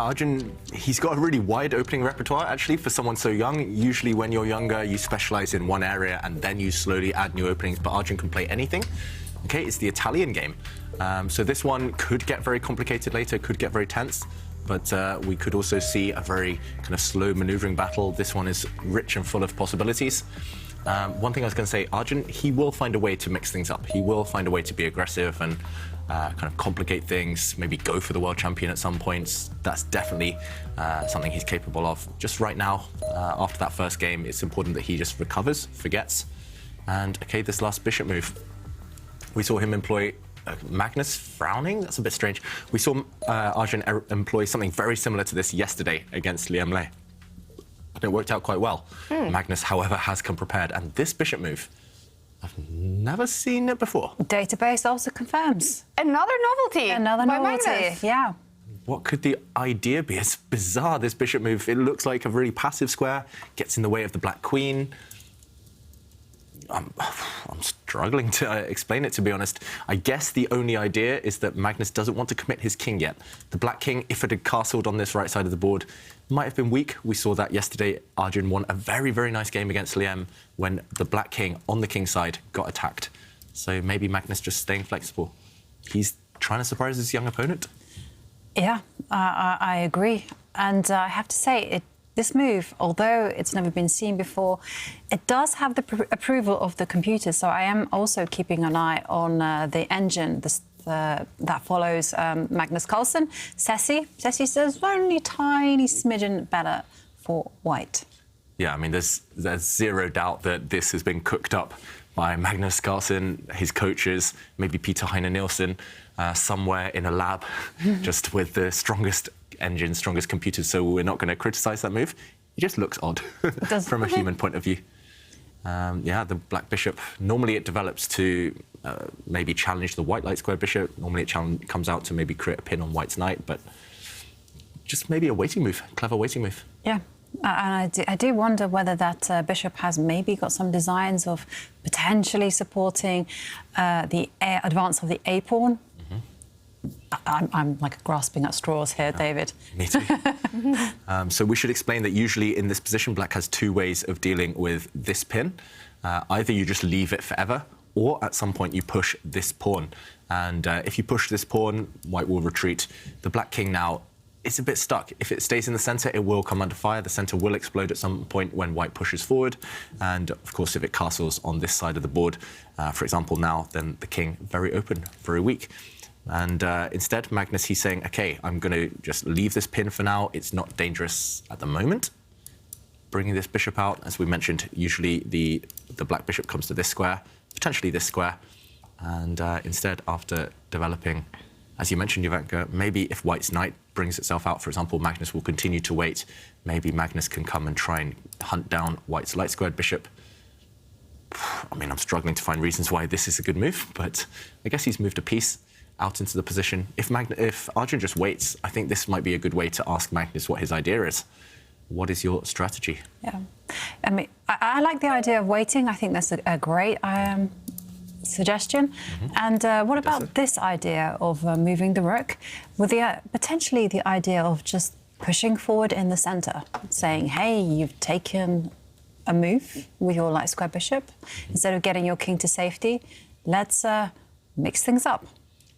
Arjun, he's got a really wide opening repertoire, actually, for someone so young. Usually when you're younger, you specialize in one area and then you slowly add new openings, but Arjun can play anything. Okay, it's the Italian game. So this one could get very complicated later, could get very tense, but we could also see a very kind of slow maneuvering battle. This one is rich and full of possibilities. One thing I was going to say, Arjun, he will find a way to mix things up. He will find a way to be aggressive and kind of complicate things, maybe go for the world champion at some points. That's definitely something he's capable of. Just right now, after that first game, it's important that he just recovers, forgets. And, okay, this last bishop move. We saw him employ Magnus frowning. That's a bit strange. We saw Arjun employ something very similar to this yesterday against Liam Lei. And it worked out quite well. Magnus, however, has come prepared. And this bishop move, I've never seen it before. Database also confirms. Another novelty. Another novelty, Magnus. yeah. What could the idea be? It's bizarre, this bishop move. It looks like a really passive square, gets in the way of the black queen. I'm struggling to explain it, to be honest. I guess the only idea is that Magnus doesn't want to commit his king yet. The black king, if it had castled on this right side of the board, might have been weak. We saw that yesterday. Arjun won a very, very nice game against Liam when the black king on the king side got attacked. So maybe Magnus just staying flexible. He's trying to surprise his young opponent. Yeah, I agree. And I have to say, this move, although it's never been seen before, it does have the approval of the computer. So I am also keeping an eye on the engine that follows Magnus Carlsen. Ceci says only a tiny smidgen better for white. Yeah, I mean, there's zero doubt that this has been cooked up by Magnus Carlsen, his coaches, maybe Peter Heine-Nielsen, somewhere in a lab, just with the strongest engine, strongest computers, so we're not going to criticize that move. It just looks odd from a human point of view. Yeah, the black bishop, normally it develops to maybe challenge the white light square bishop. Normally it comes out to maybe create a pin on white's knight, but just maybe a waiting move, clever waiting move. Yeah, and I do wonder whether that bishop has maybe got some designs of potentially supporting the advance of the A pawn. I'm like grasping at straws here, David. Me too. So we should explain that usually in this position, black has two ways of dealing with this pin. Either you just leave it forever, or at some point you push this pawn. And if you push this pawn, white will retreat. The black king now is a bit stuck. If it stays in the center, it will come under fire. The center will explode at some point when white pushes forward. And of course, if it castles on this side of the board, for example, now, then the king very open, very weak. And instead, Magnus, he's saying, OK, I'm going to just leave this pin for now. It's not dangerous at the moment. Bringing this bishop out, as we mentioned, usually the black bishop comes to this square, potentially this square. And instead, after developing, as you mentioned, Jovanka, maybe if white's knight brings itself out, for example, Magnus will continue to wait. Maybe Magnus can come and try and hunt down white's light squared bishop. I mean, I'm struggling to find reasons why this is a good move, but I guess he's moved a piece out into the position. If Arjun just waits, I think this might be a good way to ask Magnus what his idea is. What is your strategy? Yeah, I mean, I like the idea of waiting. I think that's a great suggestion. And what about this idea of moving the rook with the potentially the idea of just pushing forward in the center, saying, hey, you've taken a move with your light square bishop. Instead of getting your king to safety, let's mix things up.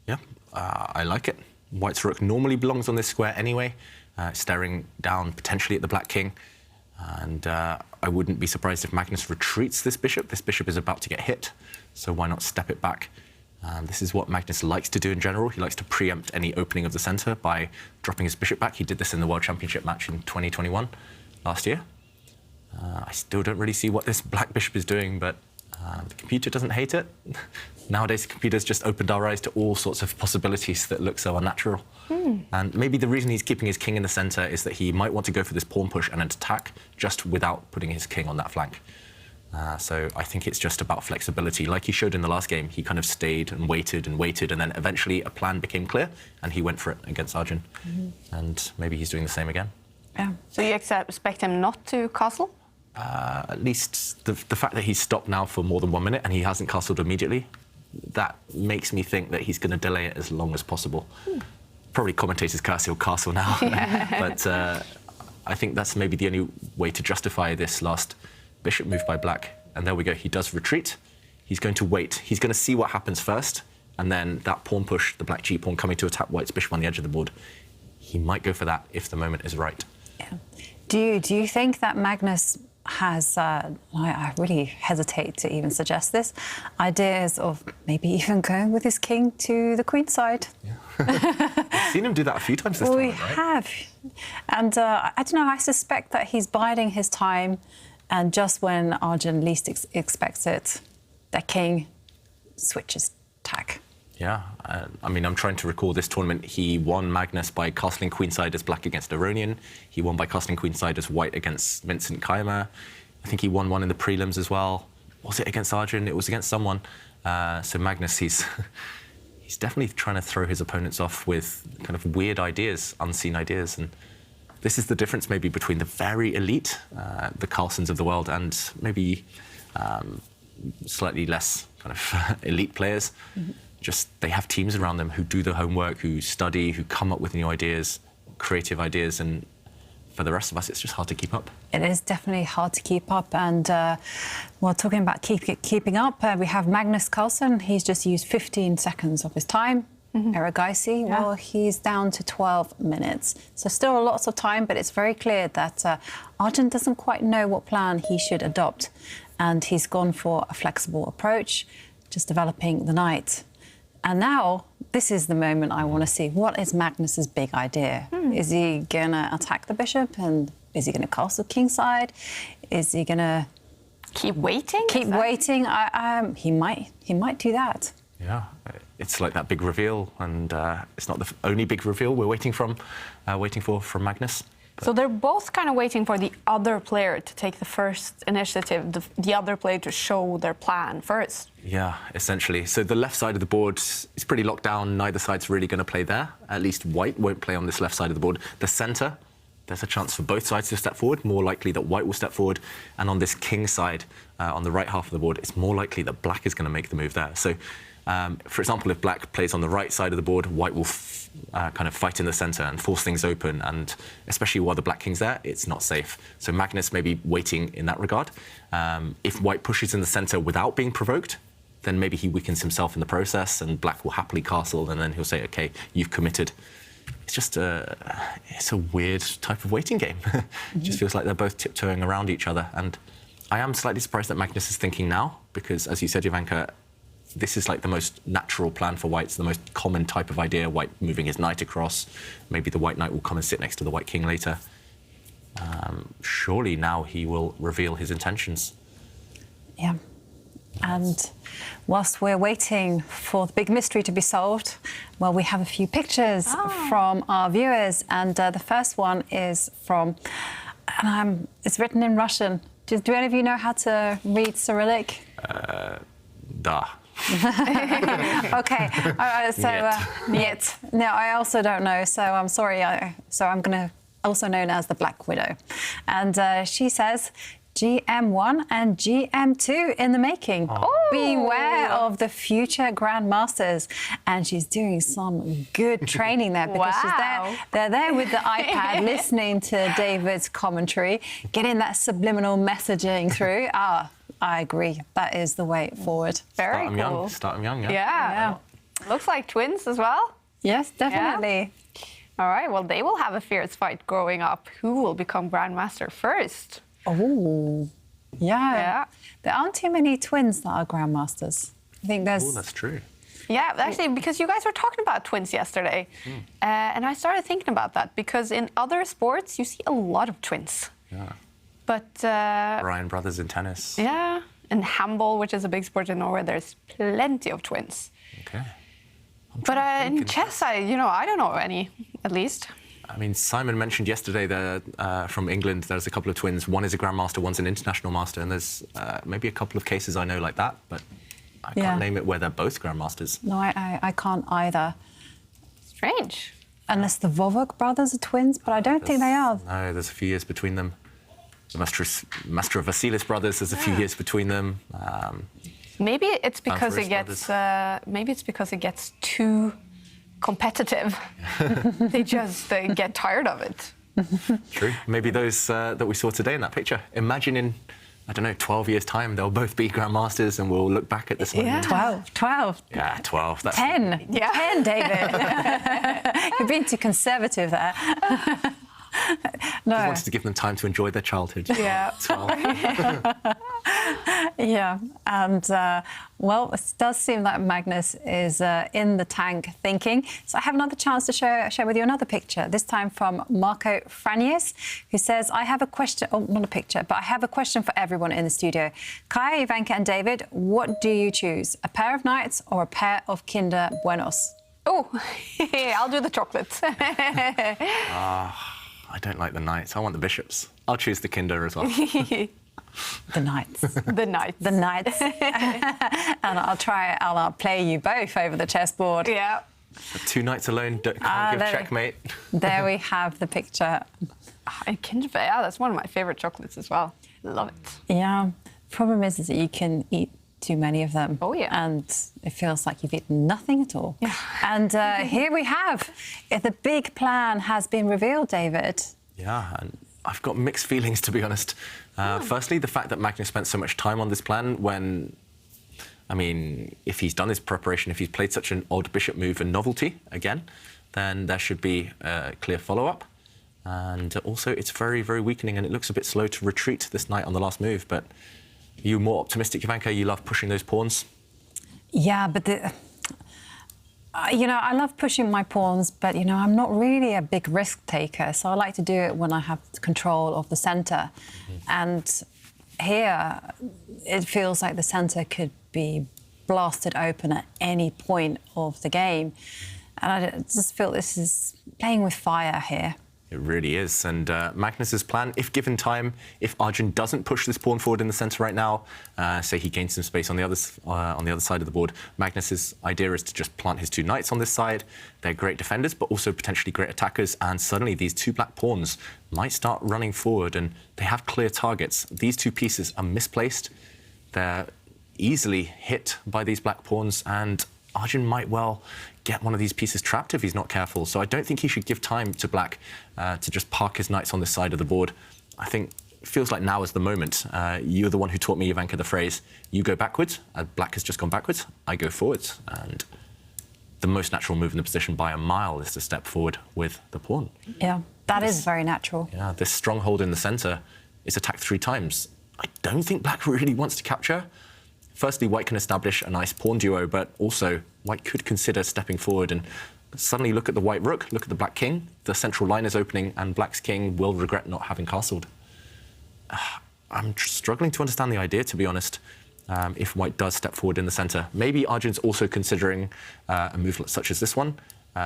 Yeah, I like it. White's rook normally belongs on this square anyway, staring down potentially at the black king. And I wouldn't be surprised if Magnus retreats this bishop. This bishop is about to get hit, so why not step it back? This is what Magnus likes to do in general. He likes to preempt any opening of the center by dropping his bishop back. He did this in the World Championship match in 2021, last year. I still don't really see what this black bishop is doing, but the computer doesn't hate it. Nowadays, the computer's just opened our eyes to all sorts of possibilities that look so unnatural. And maybe the reason he's keeping his king in the center is that he might want to go for this pawn push and an attack just without putting his king on that flank. So I think it's just about flexibility. Like he showed in the last game, he kind of stayed, and then eventually a plan became clear, and he went for it against Arjun. And maybe he's doing the same again. Yeah. So you expect him not to castle? At least the fact that he's stopped now for more than 1 minute and he hasn't castled immediately, that makes me think that he's going to delay it as long as possible. Probably commentators Castle now. But I think that's maybe the only way to justify this last bishop move by black. And there we go, he does retreat. He's going to wait. He's going to see what happens first, and then that pawn push, the black g-pawn coming to attack white's bishop on the edge of the board. He might go for that if the moment is right. Yeah. Do you think that Magnus has, I really hesitate to even suggest this, ideas of maybe even going with his king to the queen side? Yeah. We've seen him do that a few times this time, right? We have. And I don't know, I suspect that he's biding his time, and just when Arjun least expects it, the king switches tack. Yeah, I mean, I'm trying to recall this tournament. He won Magnus by castling queenside as black against Aronian. He won by castling queenside as white against Vincent Keimer. I think he won one in the prelims as well. Was it against Arjun? It was against someone. So Magnus, he's definitely trying to throw his opponents off with kind of weird ideas, unseen ideas. And this is the difference maybe between the very elite, the Carlsens of the world, and maybe slightly less kind of elite players. Mm-hmm. Just they have teams around them who do the homework, who study, who come up with new ideas, creative ideas, and for the rest of us, it's just hard to keep up. It is definitely hard to keep up, and well, talking about keeping up, we have Magnus Carlsen. He's just used 15 seconds of his time. Mm-hmm. Erigaisi, well, he's down to 12 minutes. So still lots of time, but it's very clear that Arjun doesn't quite know what plan he should adopt, and he's gone for a flexible approach, just developing the knight. And now, this is the moment I want to see. What is Magnus's big idea? Is he going to attack the bishop? And is he going to castle kingside? Is he going to... Keep waiting? Keep waiting? He might do that. Yeah, it's like that big reveal, and it's not the only big reveal we're waiting for from Magnus. So they're both kind of waiting for the other player to take the first initiative, the other player to show their plan first. Yeah, essentially. So the left side of the board is pretty locked down. Neither side's really going to play there. At least white won't play on this left side of the board. The centre, there's a chance for both sides to step forward. More likely that white will step forward. And on this king side, on the right half of the board, it's more likely that black is going to make the move there. So, for example, if black plays on the right side of the board, white will kind of fight in the centre and force things open, and especially while the black king's there, it's not safe. So Magnus may be waiting in that regard. If white pushes in the centre without being provoked, then maybe he weakens himself in the process, and black will happily castle, and then he'll say, OK, you've committed. It's just it's a weird type of waiting game. It just feels like they're both tiptoeing around each other. And I am slightly surprised that Magnus is thinking now, because, as you said, Jovanka, this is like the most natural plan for white. It's the most common type of idea, white moving his knight across. Maybe the white knight will come and sit next to the white king later. Surely now he will reveal his intentions. Yeah. And whilst we're waiting for the big mystery to be solved, well, we have a few pictures from our viewers. And the first one is from, and it's written in Russian. Do any of you know how to read Cyrillic? Da. Okay, Niet. No, I also don't know, so I'm sorry. So I'm going to, also known as the Black Widow. And she says, GM1 and GM2 in the making. Oh. Beware of the future grandmasters. And she's doing some good training there, because they're there with the iPad listening to David's commentary, getting that subliminal messaging through. I agree. That is the way forward. Very cool. Start them young, yeah. Yeah. Looks like twins as well. Yes, definitely. Yeah. All right, well, they will have a fierce fight growing up. Who will become Grandmaster first? Oh, yeah. There aren't too many twins that are Grandmasters. I think there's... Oh, that's true. Yeah, actually, because you guys were talking about twins yesterday. And I started thinking about that, because in other sports, you see a lot of twins. Yeah. But... Ryan brothers in tennis. Yeah, and handball, which is a big sport in Norway, there's plenty of twins. Okay. But in chess, I don't know any, at least. I mean, Simon mentioned yesterday that from England, there's a couple of twins. One is a grandmaster, one's an international master, and there's maybe a couple of cases I know like that, but I can't name it where they're both grandmasters. No, I can't either. Strange. Unless the Vovok brothers are twins, but I don't think they are. No, there's a few years between them. The Master of Vasilis brothers, there's a few years between them. Maybe it's because it gets too competitive. They just get tired of it. True. Maybe those that we saw today in that picture. Imagine in, I don't know, 12 years' time, they'll both be grandmasters and we'll look back at this one. Yeah. 12. Yeah, 12. That's 10. Yeah. 10, David. You're being too conservative there. No. I wanted to give them time to enjoy their childhood. Yeah. 12. Yeah, and well, it does seem like Magnus is in the tank thinking. So I have another chance to share with you another picture, this time from Marco Franius, who says, I have a question, oh, not a picture, but I have a question for everyone in the studio. Kai, Ivanka and David, what do you choose? A pair of knights or a pair of Kinder Buenos? Oh, I'll do the chocolate. I don't like the knights. I want the bishops. I'll choose the Kinder as well. The knights. The knights. The knights. And I'll play you both over the chessboard. Yeah. Two knights alone can't give checkmate. There we have the picture. And Kinder Buenos, yeah, that's one of my favorite chocolates as well. Love it. Yeah. Problem is that you can eat too many of them. Oh, yeah. And it feels like you've eaten nothing at all. Yeah. And here we have, the big plan has been revealed, David. Yeah, and I've got mixed feelings, to be honest. Firstly, the fact that Magnus spent so much time on this plan when, I mean, if he's done his preparation, if he's played such an odd bishop move and novelty again, then there should be a clear follow-up. And also, it's very, very weakening, and it looks a bit slow to retreat this knight on the last move. But you more optimistic, Ivanka? You love pushing those pawns? Yeah, but you know, I love pushing my pawns, but, you know, I'm not really a big risk taker. So I like to do it when I have control of the centre. And here, it feels like the centre could be blasted open at any point of the game. And I just feel this is playing with fire here. It really is. And Magnus's plan, if given time, if Arjun doesn't push this pawn forward in the centre right now, say he gains some space on the other side of the board, Magnus's idea is to just plant his two knights on this side. They're great defenders, but also potentially great attackers. And suddenly these two black pawns might start running forward, and they have clear targets. These two pieces are misplaced. They're easily hit by these black pawns, and Arjun might well get one of these pieces trapped if he's not careful. So I don't think he should give time to black to just park his knights on this side of the board. I think it feels like now is the moment. You're the one who taught me, Ivanka, the phrase, you go backwards, black has just gone backwards, I go forwards. And the most natural move in the position by a mile is to step forward with the pawn. Yeah, that is very natural. Yeah, this stronghold in the centre is attacked 3 times. I don't think black really wants to capture. Firstly, white can establish a nice pawn duo, but also white could consider stepping forward and suddenly look at the white rook, look at the black king. The central line is opening, and black's king will regret not having castled. I'm struggling to understand the idea, to be honest, if white does step forward in the centre. Maybe Arjun's also considering a move such as this one,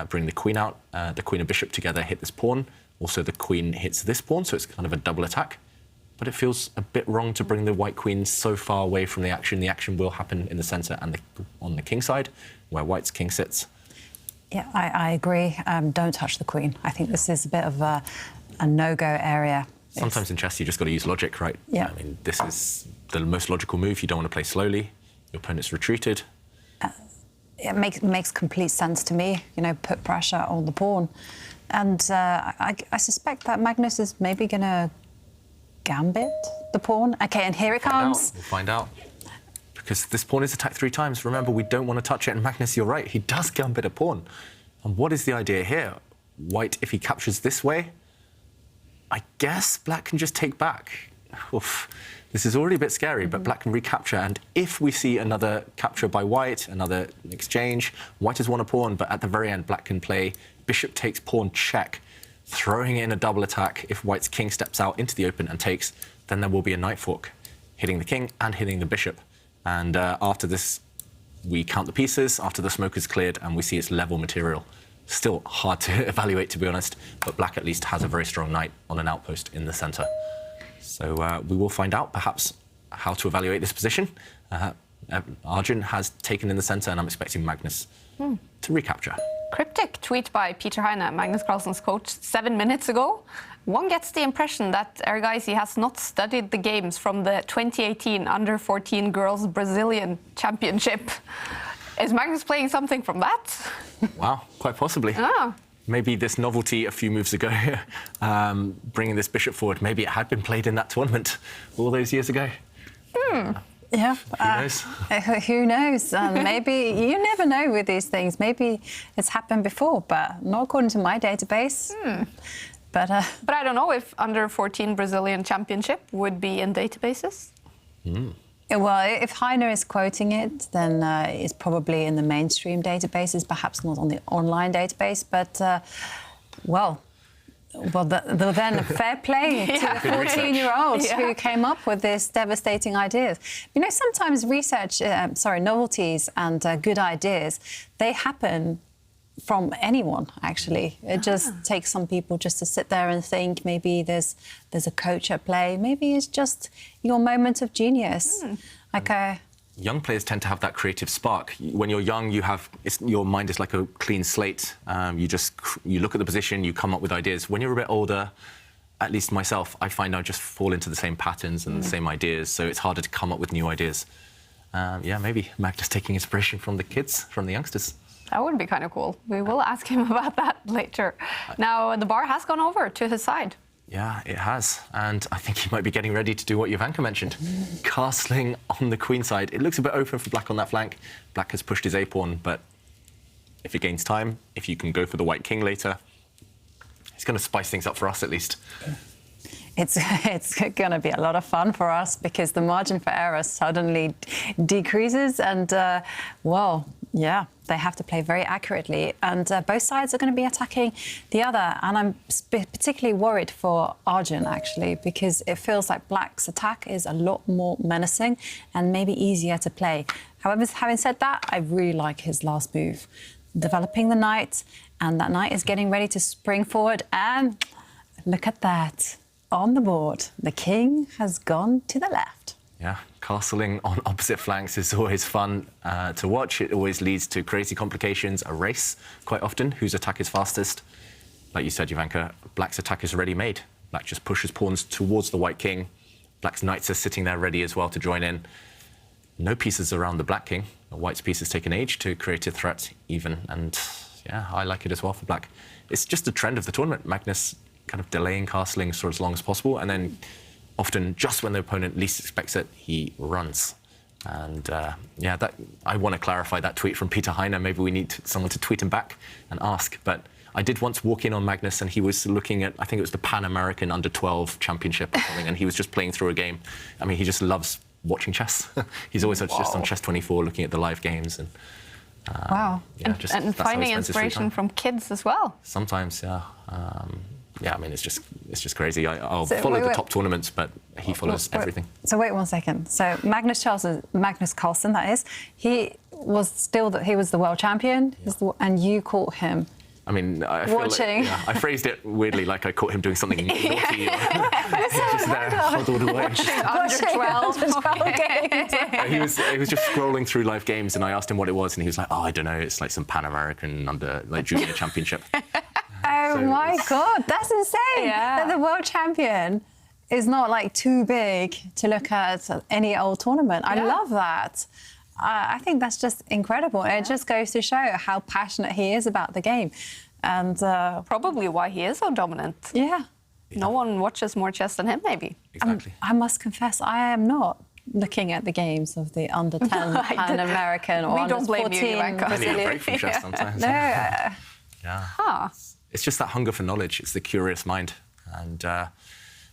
bring the queen out, the queen and bishop together hit this pawn. Also, the queen hits this pawn, so it's kind of a double attack. But it feels a bit wrong to bring the white queen so far away from the action. The action will happen in the centre and on the king side, where white's king sits. Yeah, I agree. Don't touch the queen. I think this is a bit of a no-go area. Sometimes in chess, you just got to use logic, right? Yeah. I mean, this is the most logical move. You don't want to play slowly. Your opponent's retreated. It makes complete sense to me, you know, put pressure on the pawn. And I suspect that Magnus is maybe going to gambit the pawn. OK, and here it comes. We'll find out. Because this pawn is attacked 3 times. Remember, we don't want to touch it. And Magnus, you're right, he does gambit a pawn. And what is the idea here? White, if he captures this way, I guess black can just take back. Oof. This is already a bit scary, but black can recapture. And if we see another capture by white, another exchange, white has won a pawn, but at the very end, black can play bishop takes pawn check, throwing in a double attack. If white's king steps out into the open and takes, then there will be a knight fork, hitting the king and hitting the bishop. And after this, we count the pieces, after the smoke is cleared, and we see it's level material. Still hard to evaluate, to be honest, but black at least has a very strong knight on an outpost in the centre. So we will find out, perhaps, how to evaluate this position. Arjun has taken in the centre, and I'm expecting Magnus to recapture. Cryptic tweet by Peter Heine, Magnus Carlsen's coach, 7 minutes ago. One gets the impression that Erigaisi has not studied the games from the 2018 Under-14 Girls Brazilian Championship. Is Magnus playing something from that? Wow, quite possibly. Oh. Maybe this novelty a few moves ago, bringing this bishop forward, maybe it had been played in that tournament all those years ago. Yeah. Who knows? Who knows? Maybe you never know with these things. Maybe it's happened before, but not according to my database. But I don't know if under 14 Brazilian Championship would be in databases. Well, if Heiner is quoting it, then it's probably in the mainstream databases, perhaps not on the online database. But then fair play to the 14-year-olds who came up with this devastating ideas. You know, sometimes novelties and good ideas, they happen from anyone, actually. It just takes some people just to sit there and think maybe there's a coach at play. Maybe it's just your moment of genius. Young players tend to have that creative spark. When you're young, your mind is like a clean slate. You look at the position, you come up with ideas. When you're a bit older, at least myself, I find I just fall into the same patterns and the same ideas, so it's harder to come up with new ideas. Maybe Magnus taking inspiration from the kids, from the youngsters. That would be kind of cool. We will ask him about that later. Now, the bar has gone over to his side. Yeah, it has. And I think he might be getting ready to do what Jovanka mentioned. Castling on the queen side. It looks a bit open for black on that flank. Black has pushed his a-pawn, but if it gains time, if you can go for the white king later, it's going to spice things up for us at least. It's going to be a lot of fun for us because the margin for error suddenly decreases and, they have to play very accurately. And both sides are going to be attacking the other. And I'm particularly worried for Arjun, actually, because it feels like Black's attack is a lot more menacing and maybe easier to play. However, having said that, I really like his last move. Developing the knight, and that knight is getting ready to spring forward. And look at that. On the board, the king has gone to the left. Yeah, castling on opposite flanks is always fun to watch. It always leads to crazy complications, a race quite often, whose attack is fastest. Like you said, Jovanka, Black's attack is already made. Black just pushes pawns towards the white king. Black's knights are sitting there ready as well to join in. No pieces around the black king. The white's pieces take an age to create a threat even. And yeah, I like it as well for Black. It's just a trend of the tournament. Magnus kind of delaying castling for as long as possible, and then often just when the opponent least expects it, he runs. And I want to clarify that tweet from Peter Heiner. Maybe we need someone to tweet him back and ask. But I did once walk in on Magnus and he was looking at, I think it was the Pan American Under-12 Championship or something, and he was just playing through a game. I mean, he just loves watching chess. He's always just on Chess24 looking at the live games. And wow. And finding inspiration from kids as well. Sometimes, yeah. I mean, it's just crazy. I'll follow the top tournaments, but he follows everything. So wait one second. So Magnus Carlsen, that is, he was the world champion, and you caught him. I mean, I watching. I phrased it weirdly, like I caught him doing something naughty. Just there, huddled away. Under 12 games. He was just scrolling through live games, and I asked him what it was, and he was like, "Oh, I don't know. It's like some Pan American junior championship." Oh my God, that's insane! Yeah. That the world champion is not like too big to look at any old tournament. I love that. I think that's just incredible. Yeah. It just goes to show how passionate he is about the game, and probably why he is so dominant. Yeah. No one watches more chess than him, maybe. Exactly. I must confess, I am not looking at the games of the under 10 Pan American or under 14 Brazilian. I need a break from chess sometimes. No. Yeah. Huh. It's just that hunger for knowledge. It's the curious mind. And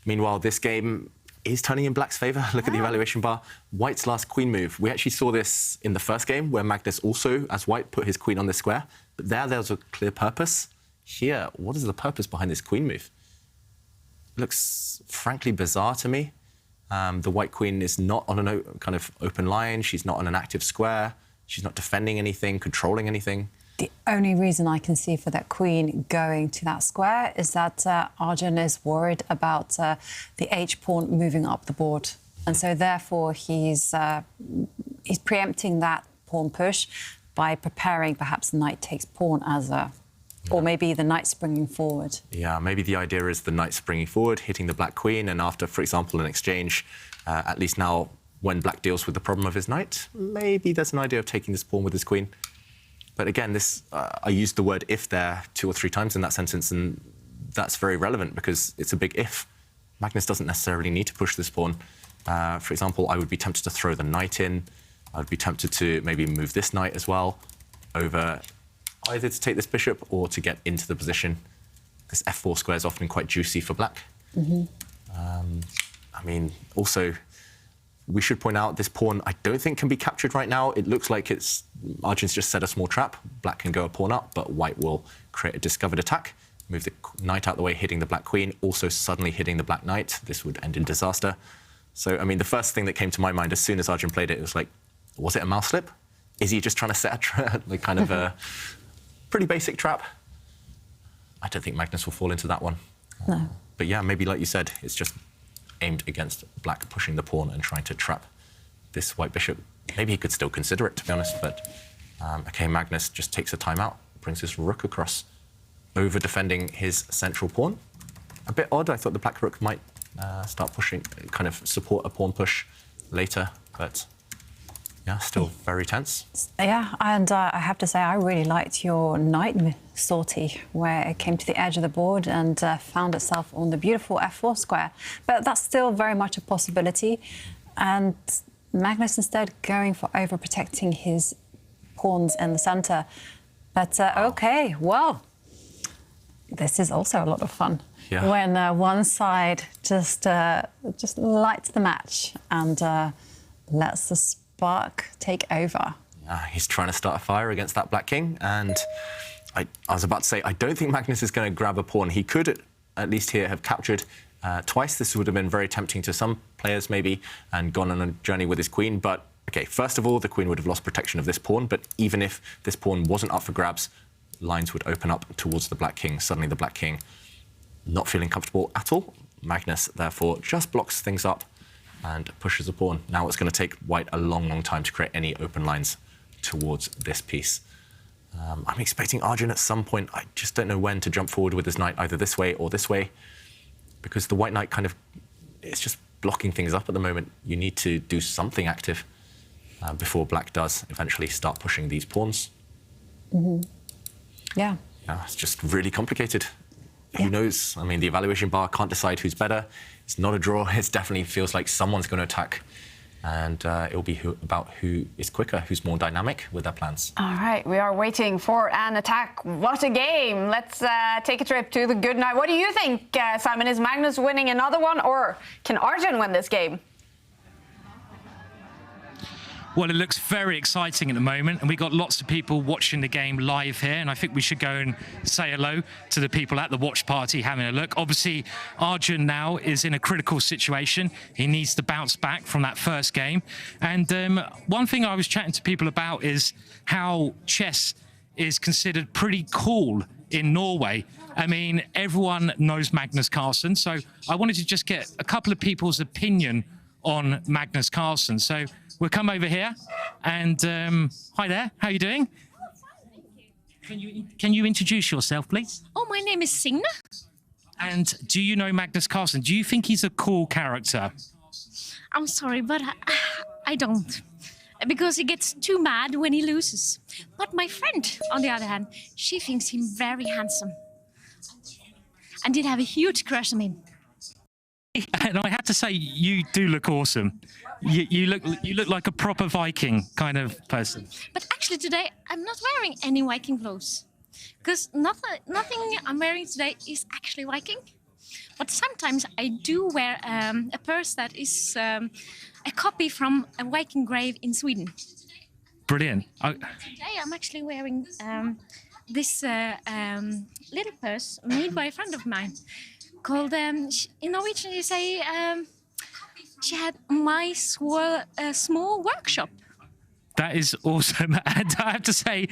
meanwhile, this game is turning in Black's favour. Look at the evaluation bar. White's last queen move. We actually saw this in the first game, where Magnus also, as White, put his queen on this square. But there was a clear purpose. Here, what is the purpose behind this queen move? It looks frankly bizarre to me. The white queen is not on a kind of open line. She's not on an active square. She's not defending anything, controlling anything. The only reason I can see for that queen going to that square is that Arjun is worried about the h-pawn moving up the board. And so therefore he's preempting that pawn push by preparing perhaps knight takes pawn as a... Or maybe the knight springing forward. Yeah, maybe the idea is the knight springing forward, hitting the black queen, and after, for example, an exchange, at least now when black deals with the problem of his knight, maybe there's an idea of taking this pawn with his queen. But again, this I used the word if there 2 or 3 times in that sentence, and that's very relevant because it's a big if. Magnus doesn't necessarily need to push this pawn. For example, I would be tempted to throw the knight in. I would be tempted to maybe move this knight as well over either to take this bishop or to get into the position. This f4 square is often quite juicy for black. I mean, also, we should point out this pawn I don't think can be captured right now. It looks like Arjun's just set a small trap. Black can go a pawn up, but white will create a discovered attack. Move the knight out the way, hitting the black queen, also suddenly hitting the black knight. This would end in disaster. So, I mean, the first thing that came to my mind as soon as Arjun played it was like, was it a mouse slip? Is he just trying to set a like kind of a pretty basic trap? I don't think Magnus will fall into that one. No. But yeah, maybe like you said, it's just aimed against black pushing the pawn and trying to trap this white bishop. Maybe he could still consider it, to be honest, but okay, Magnus just takes a timeout, brings his rook across, over defending his central pawn. A bit odd, I thought the black rook might start pushing, kind of support a pawn push later, but yeah, still very tense. Yeah, and I have to say, I really liked your knight sortie, where it came to the edge of the board and found itself on the beautiful f4 square. But that's still very much a possibility. And Magnus instead going for overprotecting his pawns in the centre. But OK, well, this is also a lot of fun. Yeah. When one side just lights the match and lets the spark take over. He's trying to start a fire against that black king, and I was about to say, I don't think Magnus is going to grab a pawn. He could, at least here, have captured twice. This would have been very tempting to some players, maybe, and gone on a journey with his queen. But, OK, first of all, the queen would have lost protection of this pawn, but even if this pawn wasn't up for grabs, lines would open up towards the black king. Suddenly the black king not feeling comfortable at all. Magnus, therefore, just blocks things up and pushes a pawn. Now it's going to take white a long, long time to create any open lines towards this piece. I'm expecting Arjun at some point, I just don't know when, to jump forward with his knight either this way or this way, because the white knight kind of, it's just blocking things up at the moment. You need to do something active before black does eventually start pushing these pawns. Yeah. Yeah, it's just really complicated. Who knows? I mean, the evaluation bar can't decide who's better. It's not a draw. It definitely feels like someone's going to attack. And it'll be about who is quicker, who's more dynamic with their plans. All right, we are waiting for an attack. What a game. Let's take a trip to the good night. What do you think, Simon? Is Magnus winning another one, or can Arjun win this game? Well, it looks very exciting at the moment, and we've got lots of people watching the game live here, and I think we should go and say hello to the people at the watch party having a look. Obviously, Arjun now is in a critical situation. He needs to bounce back from that first game. And one thing I was chatting to people about is how chess is considered pretty cool in Norway. I mean, everyone knows Magnus Carlsen, so I wanted to just get a couple of people's opinion on Magnus Carlsen. So we'll come over here, and hi there, how are you doing? Can you introduce yourself, please? Oh, my name is Signe. And do you know Magnus Carlsen? Do you think he's a cool character? I'm sorry, but I don't. Because he gets too mad when he loses. But my friend, on the other hand, she thinks him very handsome. And did have a huge crush on him. And I have to say, you do look awesome. You look like a proper Viking kind of person. But actually today, I'm not wearing any Viking clothes. Because nothing I'm wearing today is actually Viking. But sometimes I do wear a purse that is a copy from a Viking grave in Sweden. Brilliant. Today I'm actually wearing this little purse made by a friend of mine. Called, in Norwegian you say, she had my small workshop. That is awesome. And I have to say,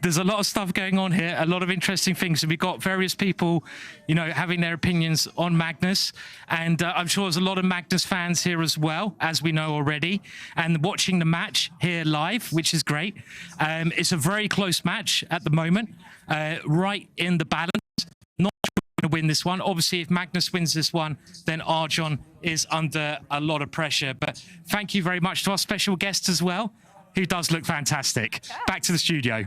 there's a lot of stuff going on here, a lot of interesting things. And we've got various people, you know, having their opinions on Magnus. And I'm sure there's a lot of Magnus fans here as well, as we know already. And watching the match here live, which is great. It's a very close match at the moment, right in the balance. Not sure to win this one. Obviously, if Magnus wins this one, then Arjun is under a lot of pressure. But thank you very much to our special guest as well, who does look fantastic. Back to the studio.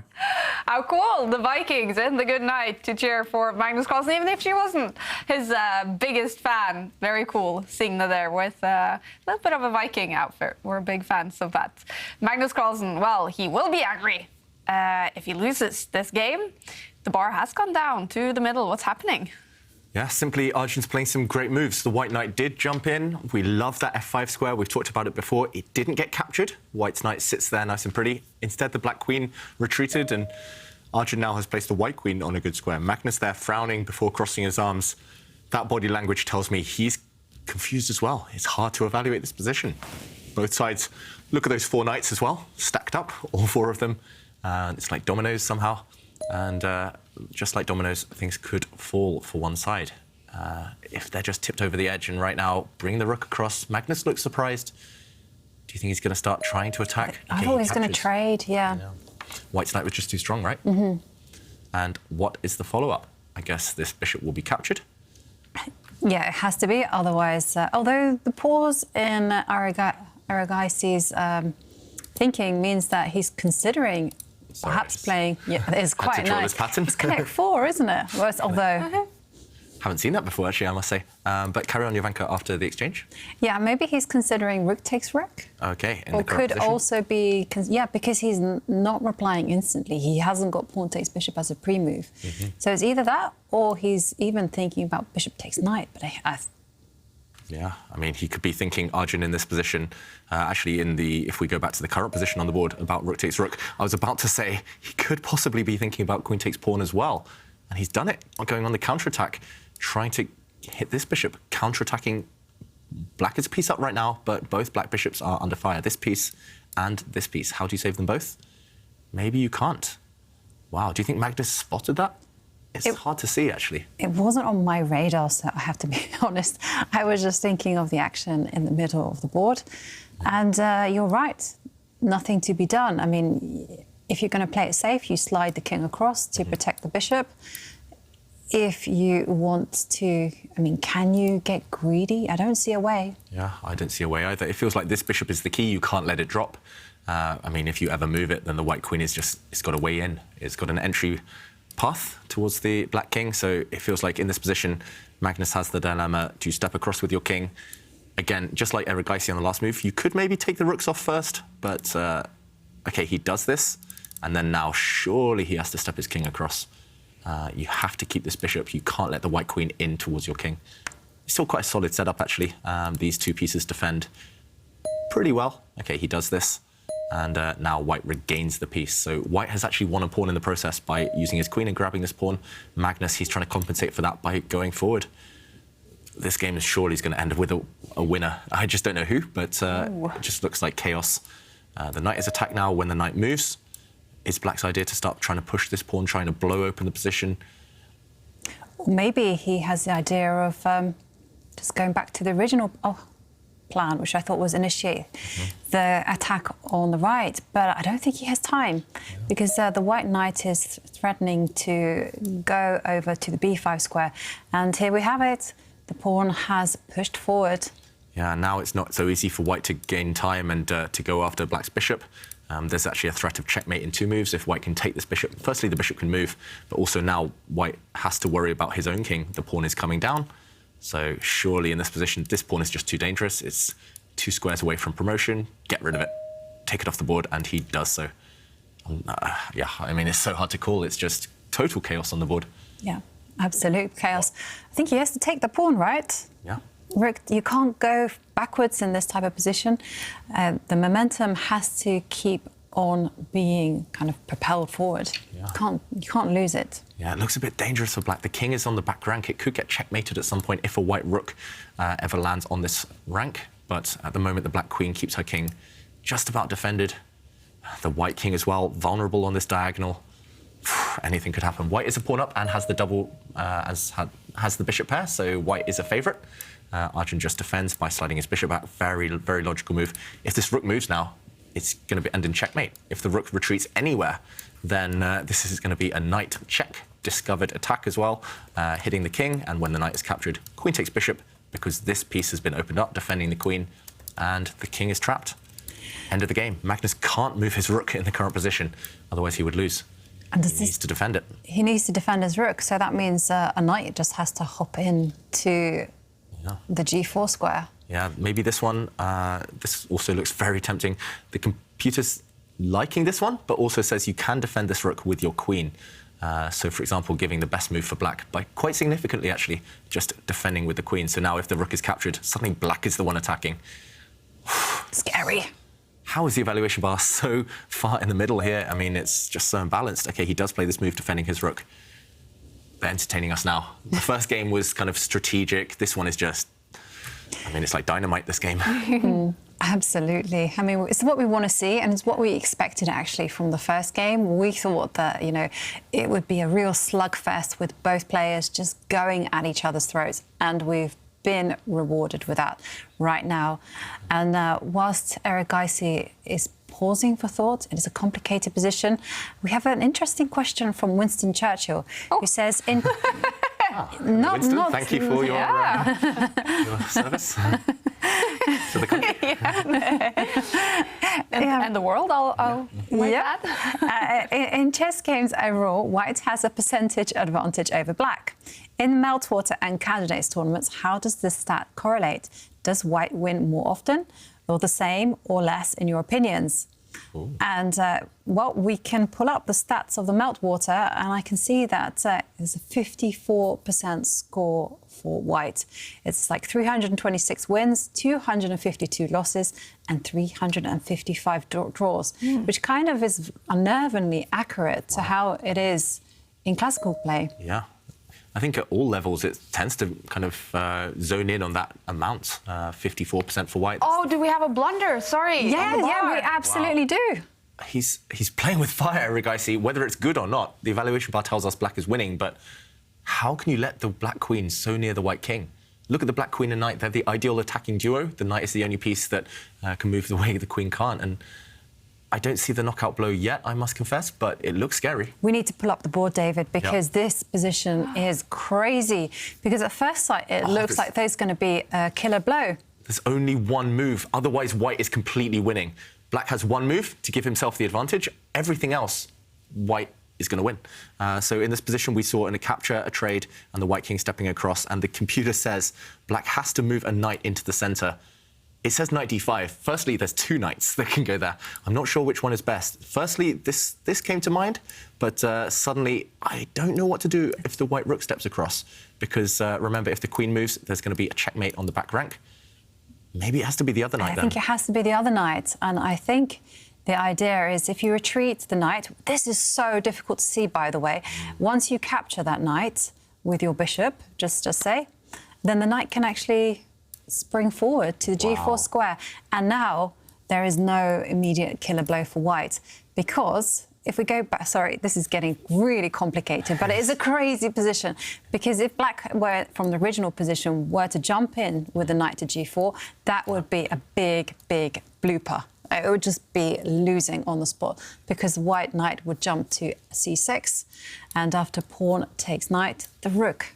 How cool, the Vikings in the good night to cheer for Magnus Carlsen, even if she wasn't his biggest fan. Very cool seeing her there with a little bit of a Viking outfit. We're big fans of that. Magnus Carlsen, well, he will be angry if he loses this game. The bar has gone down to the middle. What's happening? Yeah, simply Arjun's playing some great moves. The white knight did jump in. We love that f5 square. We've talked about it before. It didn't get captured. White's knight sits there nice and pretty. Instead, the black queen retreated, and Arjun now has placed the white queen on a good square. Magnus there frowning before crossing his arms. That body language tells me he's confused as well. It's hard to evaluate this position. Both sides, look at those 4 knights as well, stacked up, all 4 of them. It's like dominoes somehow. And just like dominoes, things could fall for one side. If they're just tipped over the edge, and right now, bring the rook across. Magnus looks surprised. Do you think he's going to start trying to attack? I thought he was going to trade, yeah. White's knight was just too strong, right? Mm-hmm. And what is the follow-up? I guess this bishop will be captured. Yeah, it has to be. Otherwise, although the pause in Erigaisi's thinking means that he's considering perhaps playing. Yeah, it's quite nice. It's connect 4, isn't it? Well, although haven't seen that before, actually, I must say. But carry on, Jovanka, after the exchange. Yeah, maybe he's considering rook takes rook. Okay. Or could also be, yeah, because he's not replying instantly. He hasn't got pawn takes bishop as a pre-move. Mm-hmm. So it's either that, or he's even thinking about bishop takes knight. But yeah, I mean, he could be thinking Arjun in this position. Actually, if we go back to the current position on the board about rook takes rook, I was about to say he could possibly be thinking about queen takes pawn as well. And he's done it, going on the counterattack, trying to hit this bishop, counterattacking. Black is a piece up right now, but both black bishops are under fire. This piece and this piece. How do you save them both? Maybe you can't. Wow, do you think Magnus spotted that? It's hard to see, actually. It wasn't on my radar, so I have to be honest. I was just thinking of the action in the middle of the board. And you're right, nothing to be done. I mean, if you're going to play it safe, you slide the king across to protect the bishop. If you want to, I mean, can you get greedy? I don't see a way. Yeah, I don't see a way either. It feels like this bishop is the key. You can't let it drop. I mean, if you ever move it, then the white queen it's got a way in. It's got an entry path towards the black king. So it feels like in this position, Magnus has the dilemma to step across with your king. Again, just like Erigaisi on the last move, you could maybe take the rooks off first, but OK, he does this. And then now surely he has to step his king across. You have to keep this bishop. You can't let the white queen in towards your king. It's still quite a solid setup, actually. These 2 pieces defend pretty well. OK, he does this. And now white regains the piece. So white has actually won a pawn in the process by using his queen and grabbing this pawn. Magnus, he's trying to compensate for that by going forward. This game is surely going to end with a winner. I just don't know who, but it just looks like chaos. The knight is attacked now when the knight moves. It's black's idea to start trying to push this pawn, trying to blow open the position. Maybe he has the idea of just going back to the original plan, which I thought was initiate the attack on the right. But I don't think he has time because the white knight is threatening to go over to the b5 square. And here we have it. The pawn has pushed forward. Yeah, now it's not so easy for white to gain time and to go after black's bishop. There's actually a threat of checkmate in 2 moves if white can take this bishop. Firstly, the bishop can move, but also now white has to worry about his own king. The pawn is coming down. So surely in this position, this pawn is just too dangerous. It's 2 squares away from promotion. Get rid of it. Take it off the board, and he does so. Yeah, I mean, it's so hard to call. It's just total chaos on the board. Yeah, absolute chaos. I think he has to take the pawn, right? Yeah. Rook, you can't go backwards in this type of position. The momentum has to keep on being kind of propelled forward. Yeah. You can't lose it. Yeah, it looks a bit dangerous for black. The king is on the back rank. It could get checkmated at some point if a white rook ever lands on this rank. But at the moment, the black queen keeps her king just about defended. The white king as well, vulnerable on this diagonal. Anything could happen. White is a pawn up and has the double, has the bishop pair, so white is a favourite. Arjun just defends by sliding his bishop back. Very, very logical move. If this rook moves now, it's going to end in checkmate. If the rook retreats anywhere, then this is going to be a knight check, discovered attack as well, hitting the king, and when the knight is captured, queen takes bishop, because this piece has been opened up, defending the queen, and the king is trapped. End of the game. Magnus can't move his rook in the current position, otherwise he would lose. And he needs to defend it. He needs to defend his rook, so that means a knight just has to hop in to the g4 square. Yeah, maybe this one. This also looks very tempting. The computer's liking this one, but also says you can defend this rook with your queen. So, for example, giving the best move for black by quite significantly, actually, just defending with the queen. So now if the rook is captured, suddenly black is the one attacking. Scary. How is the evaluation bar so far in the middle here? I mean, it's just so imbalanced. OK, he does play this move defending his rook. They're entertaining us now. The first game was kind of strategic. This one is just, I mean, it's like dynamite, this game. Absolutely. I mean, it's what we want to see, and it's what we expected, actually, from the first game. We thought that, you know, it would be a real slugfest with both players just going at each other's throats, and we've been rewarded with that right now. And whilst Erigaisi is pausing for thought, it is a complicated position. We have an interesting question from Winston Churchill, who says, "In Winston, thank you for your service to the country and the world. I'll that. In chess games overall, white has a percentage advantage over black. In Meltwater and Candidates tournaments, how does this stat correlate? Does white win more often, or the same, or less, in your opinions? Ooh. And, well, we can pull up the stats of the Meltwater, and I can see that there's a 54% score for white. It's like 326 wins, 252 losses, and 355 draws, which kind of is unnervingly accurate to how it is in classical play. Yeah. I think at all levels, it tends to kind of zone in on that amount, 54% for white. Oh, do we have a blunder? Sorry. Yeah, we absolutely do. He's playing with fire, Erigaisi, whether it's good or not. The evaluation bar tells us black is winning, but how can you let the black queen so near the white king? Look at the black queen and knight. They're the ideal attacking duo. The knight is the only piece that can move the way the queen can't. And I don't see the knockout blow yet, I must confess, but it looks scary. We need to pull up the board, David, because this position is crazy. Because at first sight, it looks like there's going to be a killer blow. There's only one move. Otherwise, white is completely winning. Black has one move to give himself the advantage. Everything else, white is going to win. So in this position, we saw in a capture, a trade, and the white king stepping across, and the computer says black has to move a knight into the centre. It says knight d5. Firstly, there's two knights that can go there. I'm not sure which one is best. Firstly, this came to mind, but suddenly I don't know what to do if the white rook steps across, because remember, if the queen moves, there's going to be a checkmate on the back rank. Maybe it has to be the other knight, I think it has to be the other knight, and I think the idea is if you retreat the knight, this is so difficult to see, by the way. Once you capture that knight with your bishop, just say, then the knight can actually spring forward to the g4 square. And now there is no immediate killer blow for white, because if we go back, sorry, this is getting really complicated, but it is a crazy position, because if black were from the original position were to jump in with the knight to g4, that would be a big blooper. It would just be losing on the spot, because white knight would jump to c6, and after pawn takes knight, the rook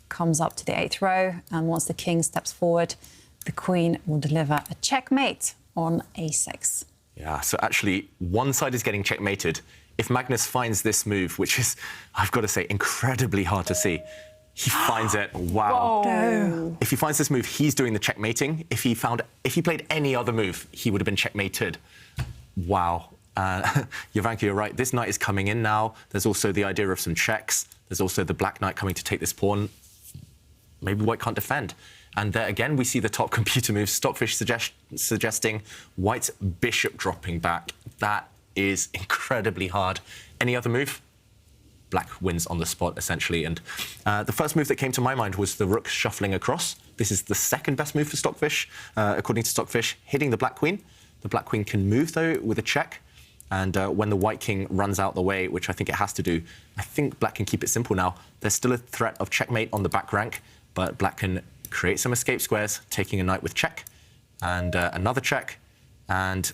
comes up to the 8th row, and once the king steps forward, the queen will deliver a checkmate on a6. Yeah, so actually, one side is getting checkmated. If Magnus finds this move, which is, I've got to say, incredibly hard to see, he finds it. Wow. No. If he finds this move, he's doing the checkmating. If he played any other move, he would have been checkmated. Wow. Jovanka, you're right. This knight is coming in now. There's also the idea of some checks. There's also the black knight coming to take this pawn. Maybe white can't defend. And there again, we see the top computer moves. Stockfish suggesting white's bishop dropping back. That is incredibly hard. Any other move? Black wins on the spot, essentially. And the first move that came to my mind was the rook shuffling across. This is the second best move for Stockfish, according to Stockfish, hitting the black queen. The black queen can move, though, with a check. And when the white king runs out the way, which I think it has to do, I think black can keep it simple now. There's still a threat of checkmate on the back rank, but black can create some escape squares, taking a knight with check, and another check, and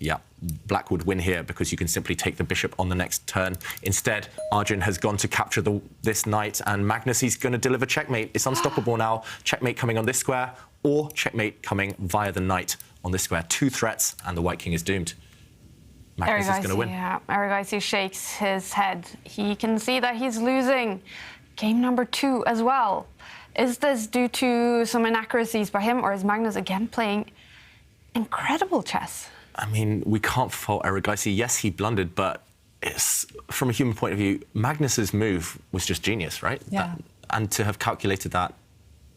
yeah, black would win here because you can simply take the bishop on the next turn. Instead, Arjun has gone to capture this knight, and Magnus, he's going to deliver checkmate. It's unstoppable now. Checkmate coming on this square, or checkmate coming via the knight on this square. 2 threats, and the White King is doomed. Magnus is going to win. Yeah, Erigaisi shakes his head. He can see that he's losing game number 2 as well. Is this due to some inaccuracies by him, or is Magnus again playing incredible chess? I mean, we can't fault Erigaisi. Yes, he blundered, but it's, from a human point of view, Magnus's move was just genius, right? Yeah. And to have calculated that,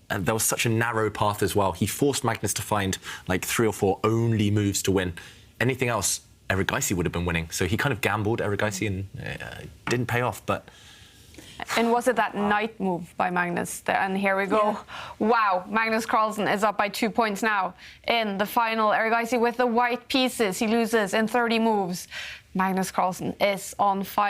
and there was such a narrow path as well. He forced Magnus to find like 3 or 4 only moves to win. Anything else, Erigaisi would have been winning. So he kind of gambled, Erigaisi, and didn't pay off, but... And was it that knight move by Magnus? And here we go. Yeah. Wow, Magnus Carlsen is up by 2 points now in the final. Erigaisi with the white pieces. He loses in 30 moves. Magnus Carlsen is on fire.